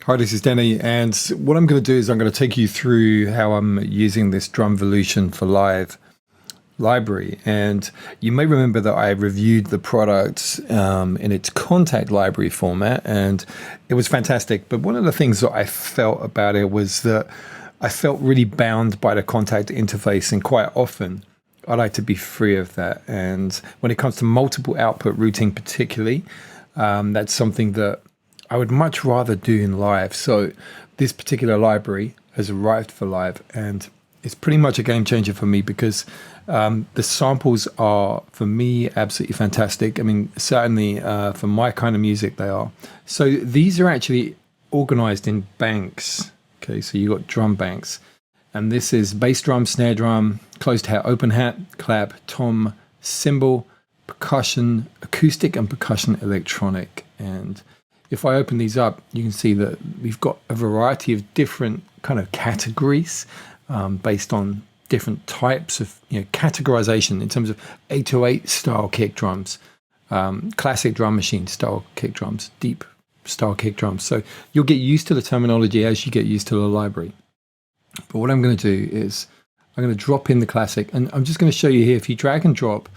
Hi, this is Danny, and what I'm going to do is I'm going to take you through how I'm using this Drumvolution for Live library. And you may remember that I reviewed the product in its contact library format, and it was fantastic. But one of the things that I felt about it was that I felt really bound by the contact interface, and quite often I like to be free of that. And when it comes to multiple output routing particularly, that's something that I would much rather do in live. So this particular library has arrived for live, and it's pretty much a game changer for me because the samples are, for me, absolutely fantastic. I mean, certainly for my kind of music, they are. So these are actually organized in banks. Okay, so you got drum banks. And this is bass drum, snare drum, closed hat, open hat, clap, tom, cymbal, percussion, acoustic, and percussion electronic. And if I open these up, you can see that we've got a variety of different kind of categories based on different types of categorization in terms of 808 style kick drums, classic drum machine style kick drums, deep style kick drums. So you'll get used to the terminology as you get used to the library. But what I'm going to do is I'm going to drop in the classic, and I'm just going to show you here. If you drag and drop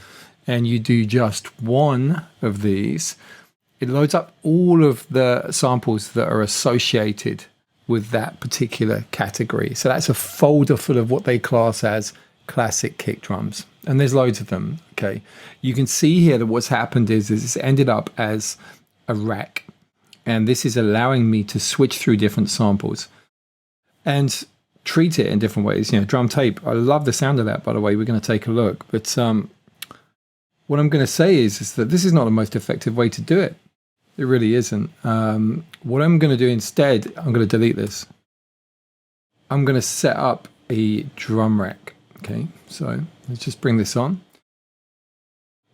and you do just one of these, it loads up all of the samples that are associated with that particular category. So that's a folder full of what they class as classic kick drums. And there's loads of them, okay? You can see here that what's happened is it's ended up as a rack. And this is allowing me to switch through different samples and treat it in different ways. Drum tape, I love the sound of that, by the way. We're going to take a look. But what I'm going to say is that this is not the most effective way to do it. It really isn't. What I'm going to do instead, I'm going to delete this. I'm going to set up a drum rack. Okay, so let's just bring this on.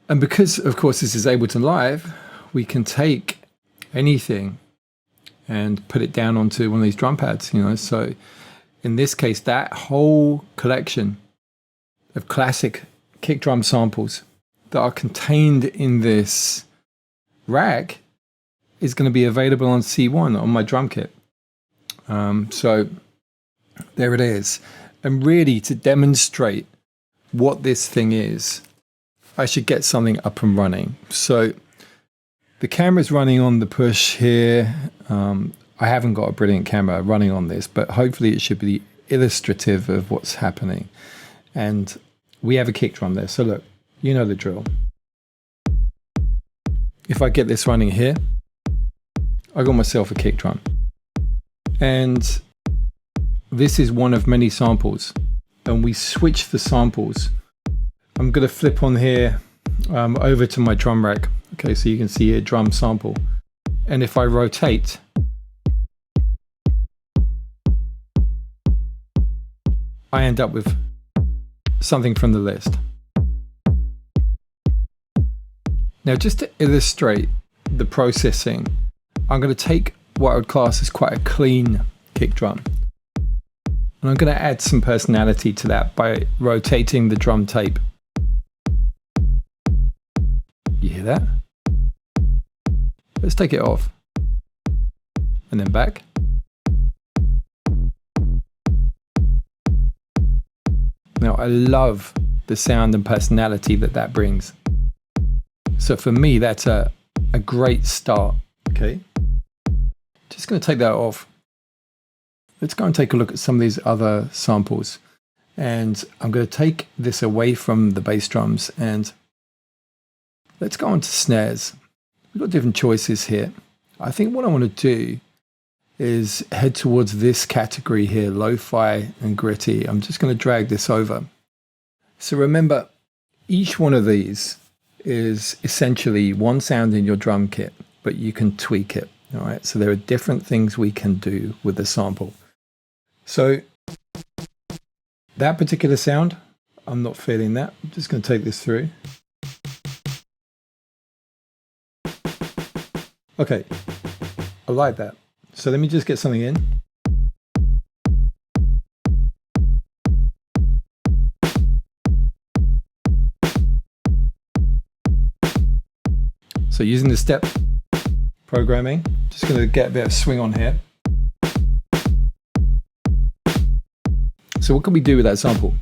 And because, of course, this is Ableton Live, we can take anything and put it down onto one of these drum pads. So in this case, that whole collection of classic kick drum samples that are contained in this rack is going to be available on C1 on my drum kit. So there it is. And really, to demonstrate what this thing is, I should get something up and running. So the camera's running on the push here. I haven't got a brilliant camera running on this, but hopefully it should be illustrative of what's happening. And we have a kick drum there. So look, you know the drill. If I get this running here, I got myself a kick drum. And this is one of many samples. And we switch the samples. I'm going to flip on here over to my drum rack. Okay, so you can see a drum sample. And if I rotate, I end up with something from the list. Now, just to illustrate the processing, I'm going to take what I would class as quite a clean kick drum. And I'm going to add some personality to that by rotating the drum tape. You hear that? Let's take it off. And then back. Now, I love the sound and personality that brings. So for me, that's a great start. Okay. Just going to take that off. Let's go and take a look at some of these other samples. And I'm going to take this away from the bass drums and let's go on to snares. We've got different choices here. I think what I want to do is head towards this category here, lo-fi and gritty. I'm just going to drag this over. So remember, each one of these is essentially one sound in your drum kit, but you can tweak it. All right. So there are different things we can do with the sample. So that particular sound, I'm not feeling that. I'm just going to take this through. Okay. I like that. So let me just get something in. So using the step programming, just going to get a bit of swing on here. So what can we do with that sample?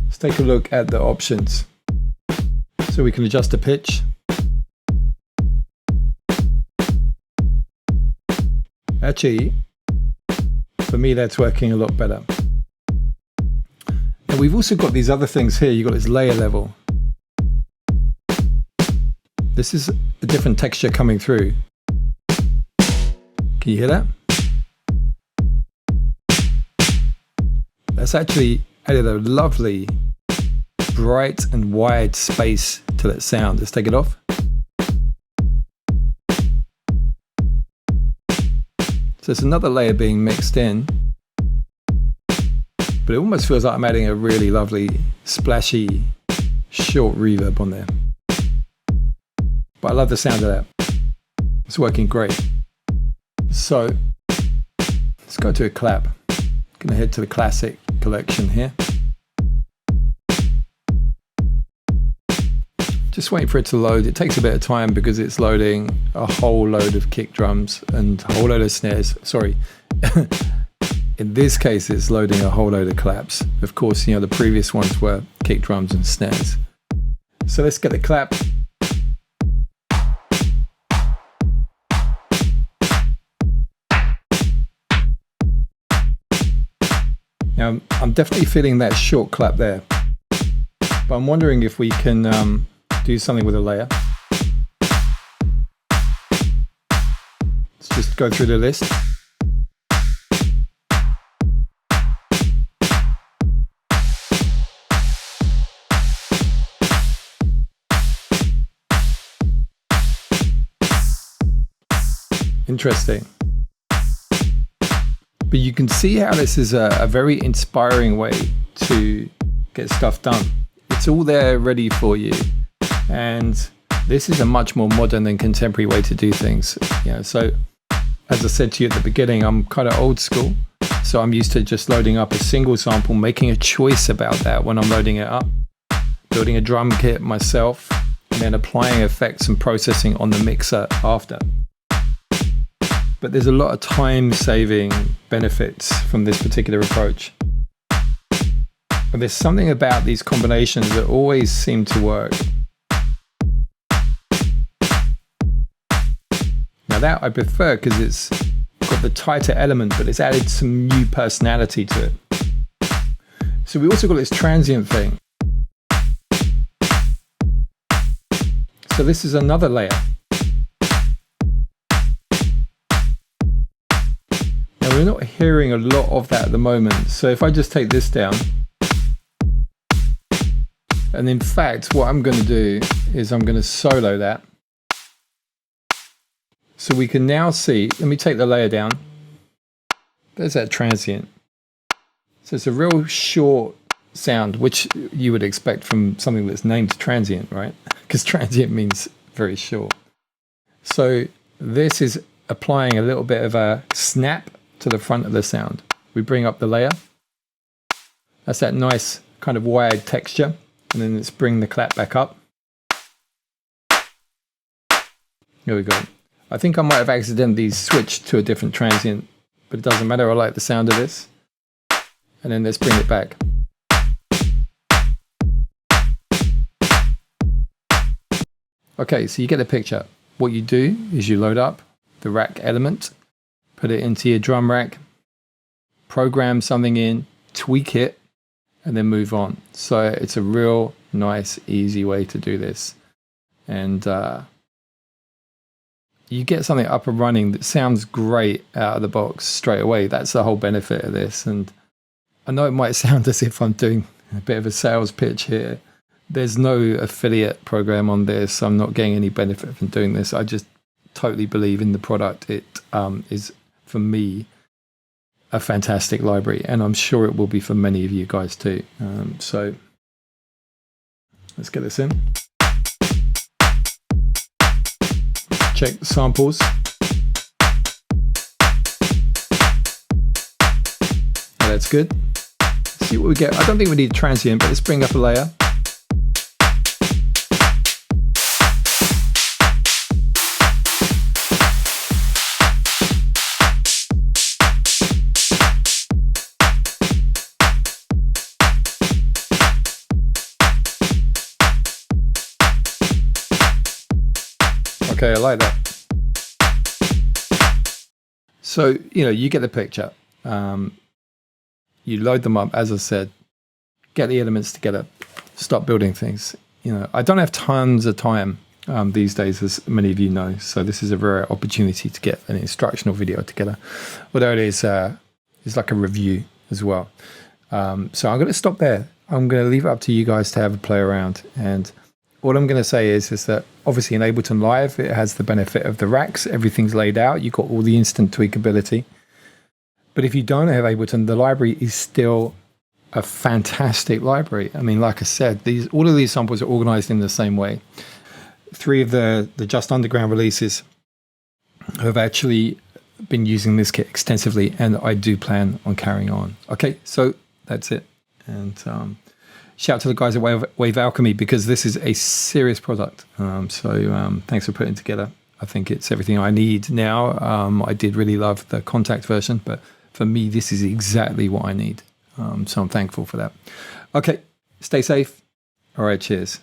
Let's take a look at the options. So we can adjust the pitch. Actually, for me, that's working a lot better. And we've also got these other things here. You've got this layer level. This is a different texture coming through. Can you hear that? That's actually added a lovely, bright and wide space to that sound. Let's take it off. So it's another layer being mixed in, but it almost feels like I'm adding a really lovely, splashy, short reverb on there. But I love the sound of that. It's working great. So let's go to a clap. Gonna head to the classic collection here. Just waiting for it to load. It takes a bit of time because it's loading a whole load of kick drums and a whole load of snares. Sorry. In this case, it's loading a whole load of claps. Of course, you know, the previous ones were kick drums and snares. So let's get the clap. Now, I'm definitely feeling that short clap there, but I'm wondering if we can do something with a layer. Let's just go through the list. Interesting. But you can see how this is a very inspiring way to get stuff done. It's all there ready for you. And this is a much more modern and contemporary way to do things. You know, so as I said to you at the beginning, I'm kind of old school. So I'm used to just loading up a single sample, making a choice about that when I'm loading it up, building a drum kit myself, and then applying effects and processing on the mixer after. But there's a lot of time-saving benefits from this particular approach. But there's something about these combinations that always seem to work. Now that I prefer because it's got the tighter element, but it's added some new personality to it. So we also got this transient thing. So this is another layer. We're not hearing a lot of that at the moment. So if I just take this down, and in fact, what I'm going to do is I'm going to solo that. So we can now see, let me take the layer down. There's that transient. So it's a real short sound, which you would expect from something that's named transient, right? Because transient means very short. So this is applying a little bit of a snap to the front of the sound. We bring up the layer. That's that nice kind of wired texture. And then let's bring the clap back up. Here we go. I think I might have accidentally switched to a different transient, but it doesn't matter. I like the sound of this. And then let's bring it back. Okay, so you get the picture. What you do is you load up the rack element, put it into your drum rack, program something in, tweak it, and then move on. So it's a real nice, easy way to do this. And you get something up and running that sounds great out of the box straight away. That's the whole benefit of this. And I know it might sound as if I'm doing a bit of a sales pitch here. There's no affiliate program on this. I'm not getting any benefit from doing this. I just totally believe in the product. It is, for me, a fantastic library, and I'm sure it will be for many of you guys too. So let's get this in. Check the samples. Yeah, that's good. Let's see what we get. I don't think we need a transient, but let's bring up a layer. Okay, I like that. So, you get the picture. You load them up, as I said, get the elements together, start building things. I don't have tons of time these days, as many of you know, so this is a rare opportunity to get an instructional video together, although it is it's like a review as well. So I'm going to stop there. I'm going to leave it up to you guys to have a play around, and what I'm going to say is that obviously in Ableton Live, it has the benefit of the racks. Everything's laid out. You've got all the instant tweakability. But if you don't have Ableton, the library is still a fantastic library. I mean, like I said, all of these samples are organized in the same way. 3 of the Just Underground releases have actually been using this kit extensively, and I do plan on carrying on. Okay, so that's it. And shout out to the guys at Wave Alchemy, because this is a serious product. So thanks for putting it together. I think it's everything I need now. I did really love the Contact version, but for me, this is exactly what I need. So I'm thankful for that. Okay, stay safe. All right, cheers.